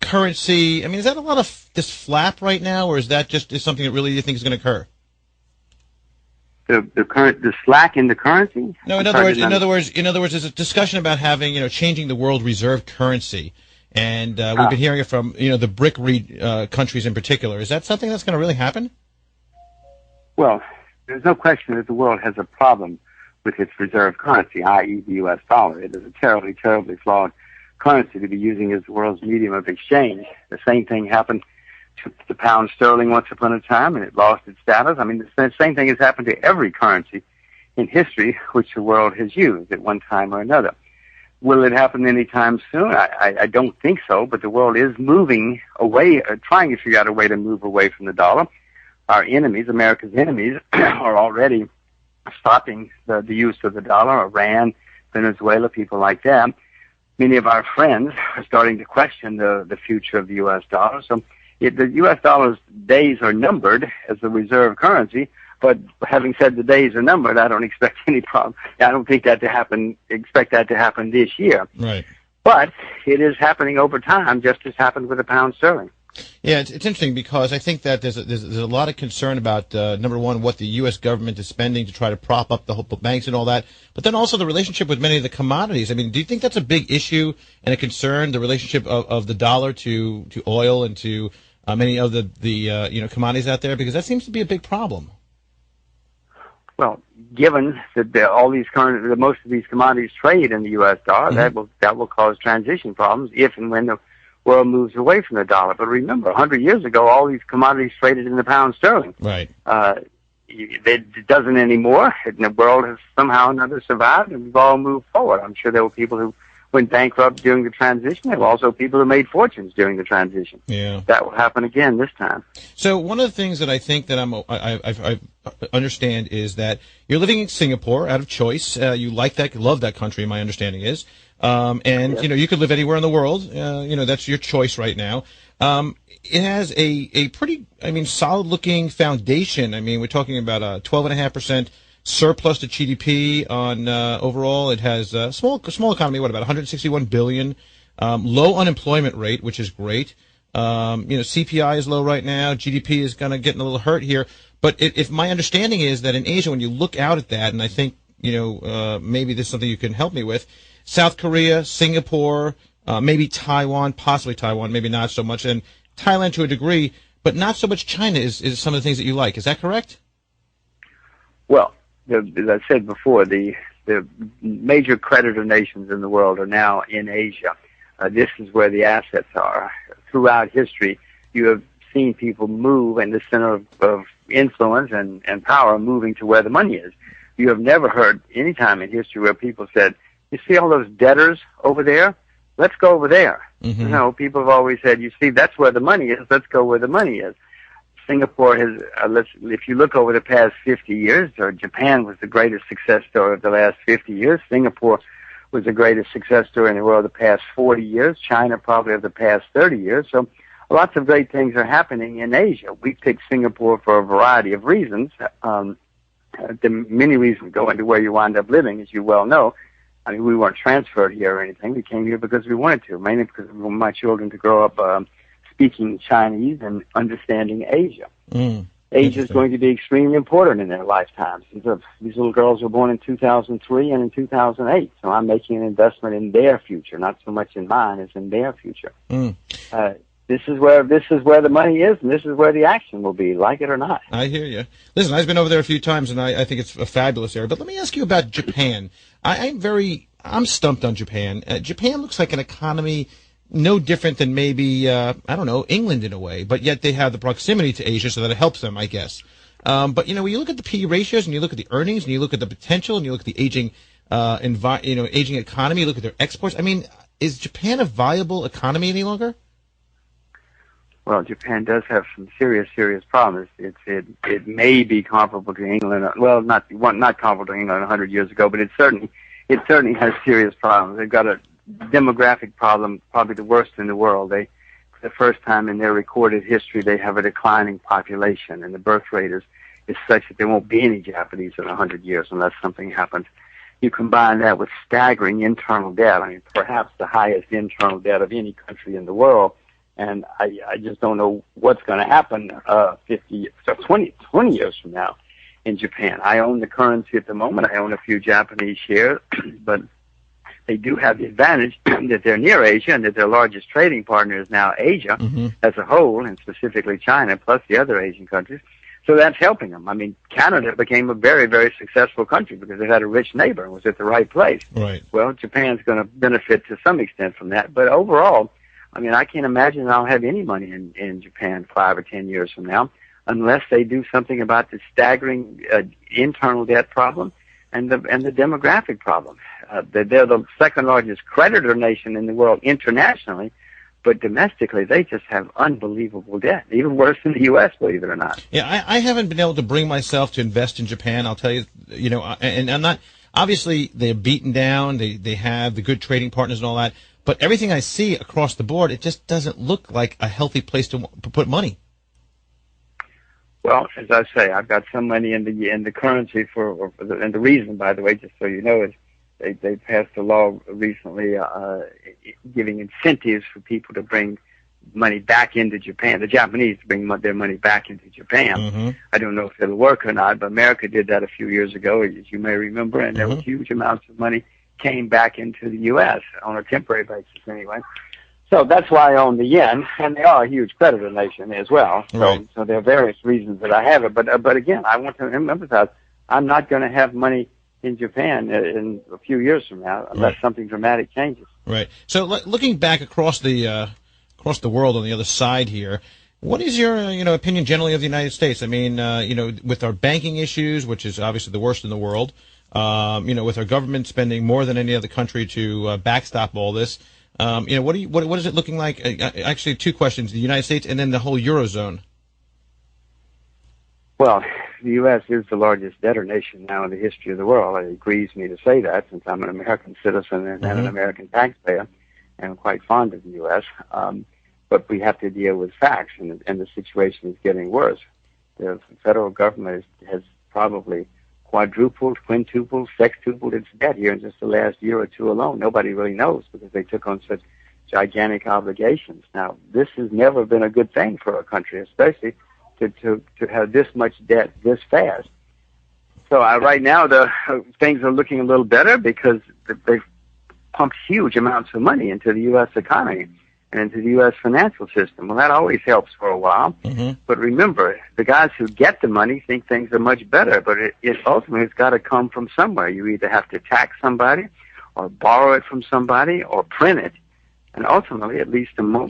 currency. I mean, is that a lot of this flap right now, or is that just is something that really you think is going to occur? The slack in the currency? No, in other words, there's a discussion about having, changing the world reserve currency, and we've been hearing it from, the BRIC countries in particular. Is that something that's going to really happen? Well, there's no question that the world has a problem with its reserve currency, i.e. the U.S. dollar. It is a terribly, terribly flawed currency to be using as the world's medium of exchange. The same thing happened to the pound sterling once upon a time, and it lost its status. I mean, the same thing has happened to every currency in history which the world has used at one time or another. Will it happen anytime soon? I don't think so, but the world is moving away, trying to figure out a way to move away from the dollar. Our enemies, America's enemies, are already stopping the use of the dollar. Iran, Venezuela, people like that. Many of our friends are starting to question the future of the U.S. dollar. So the U.S. dollar's days are numbered as the reserve currency, but having said the days are numbered, I don't expect any problem. I don't think that to happen, expect that to happen this year. Right. But it is happening over time, just as happened with the pound sterling. Yeah, it's interesting because I think that there's a lot of concern about, number one, what the U.S. government is spending to try to prop up the banks and all that, but then also the relationship with many of the commodities. I mean, do you think that's a big issue and a concern, the relationship of the dollar to oil and to many of the commodities out there? Because that seems to be a big problem. Well, given that most of these commodities trade in the U.S. dollar, that will cause transition problems if and when the world moves away from the dollar. But remember, 100 years ago, all these commodities traded in the pound sterling. Right. It doesn't anymore. And the world has somehow or another survived, and we've all moved forward. I'm sure there were people who went bankrupt during the transition. There were also people who made fortunes during the transition. Yeah. That will happen again this time. So one of the things that I think that I understand is that you're living in Singapore out of choice. You love that country, my understanding is. Yes. You could live anywhere in the world. That's your choice right now. It has a pretty, solid looking foundation. I mean, we're talking about a 12.5% surplus to GDP on, overall. It has a small economy, about 161 billion, low unemployment rate, which is great. CPI is low right now. GDP is going to get a little hurt here. But if my understanding is that in Asia, when you look out at that, and I think, maybe this is something you can help me with, South Korea, Singapore, maybe Taiwan, possibly Taiwan, maybe not so much, and Thailand to a degree, but not so much China is some of the things that you like. Is that correct? Well, as I said before, the major creditor nations in the world are now in Asia. This is where the assets are. Throughout history, you have seen people move in the center of influence and power moving to where the money is. You have never heard any time in history where people said, you see all those debtors over there? Let's go over there. Mm-hmm. People have always said, you see, that's where the money is. Let's go where the money is. Singapore has, if you look over the past 50 years, or Japan was the greatest success story of the last 50 years. Singapore was the greatest success story in the world of the past 40 years. China probably of the past 30 years. So lots of great things are happening in Asia. We picked Singapore for a variety of reasons. The many reasons go into where you wind up living, as you well know. I mean, we weren't transferred here or anything. We came here because we wanted to, mainly because we want my children to grow up speaking Chinese and understanding Asia. Asia is going to be extremely important in their lifetimes. These little girls were born in 2003 and in 2008, so I'm making an investment in their future, not so much in mine as in their future. This is where the money is, and this is where the action will be, like it or not. I hear you. Listen, I've been over there a few times, and I think it's a fabulous area. But let me ask you about Japan. I'm stumped on Japan. Japan looks like an economy no different than maybe, England in a way, but yet they have the proximity to Asia, so that it helps them, I guess. But, when you look at the P/E ratios, and you look at the earnings, and you look at the potential, and you look at the aging economy, you look at their exports. I mean, is Japan a viable economy any longer? Well, Japan does have some serious problems. It may be comparable to England. Well, not comparable to England 100 years ago, but it certainly has serious problems. They've got a demographic problem, probably the worst in the world. For the first time in their recorded history, they have a declining population, and the birth rate is such that there won't be any Japanese in 100 years unless something happens. You combine that with staggering internal debt. I mean, perhaps the highest internal debt of any country in the world. And I just don't know what's going to happen 20 years from now in Japan. I own the currency at the moment. I own a few Japanese shares, but they do have the advantage that they're near Asia and that their largest trading partner is now Asia as a whole, and specifically China, plus the other Asian countries. So that's helping them. I mean, Canada became a very, very successful country because it had a rich neighbor and was at the right place. Right. Well, Japan's going to benefit to some extent from that. But overall, I mean, I can't imagine I'll have any money in Japan 5 or 10 years from now unless they do something about the staggering internal debt problem and the demographic problem. They're the second largest creditor nation in the world internationally, but domestically they just have unbelievable debt, even worse than the U.S., believe it or not. Yeah, I haven't been able to bring myself to invest in Japan. I'll tell you, and I'm not. Obviously, they're beaten down. They have the good trading partners and all that. But everything I see across the board, it just doesn't look like a healthy place to put money. Well, as I say, I've got some money in the currency and the reason, by the way, just so you know, is they passed a law recently giving incentives for people to bring money back into Japan. The Japanese to bring their money back into Japan. I don't know if it'll work or not, but America did that a few years ago, as you may remember, and there were huge amounts of money came back into the U.S. on a temporary basis anyway. So that's why I own the yen, and they are a huge creditor nation as well. So there are various reasons that I have it. But again, I want to emphasize, I'm not going to have money in Japan in a few years from now unless something dramatic changes. Right. So looking back across the world on the other side here, what is your opinion generally of the United States? I mean, with our banking issues, which is obviously the worst in the world, with our government spending more than any other country to backstop all this, what is it looking like? Actually, two questions: the United States and then the whole Eurozone. Well, the U.S. is the largest debtor nation now in the history of the world. It grieves me to say that, since I'm an American citizen and an American taxpayer, and I'm quite fond of the U.S. But we have to deal with facts, and the situation is getting worse. The federal government has probably quadrupled, quintupled, sextupled its debt here in just the last year or two alone. Nobody really knows because they took on such gigantic obligations. Now, this has never been a good thing for a country, especially to have this much debt this fast. So right now, things are looking a little better because they've pumped huge amounts of money into the U.S. economy and into the U.S. financial system. Well, that always helps for a while. But remember, the guys who get the money think things are much better, but it ultimately has got to come from somewhere. You either have to tax somebody or borrow it from somebody or print it. And ultimately, it leads to more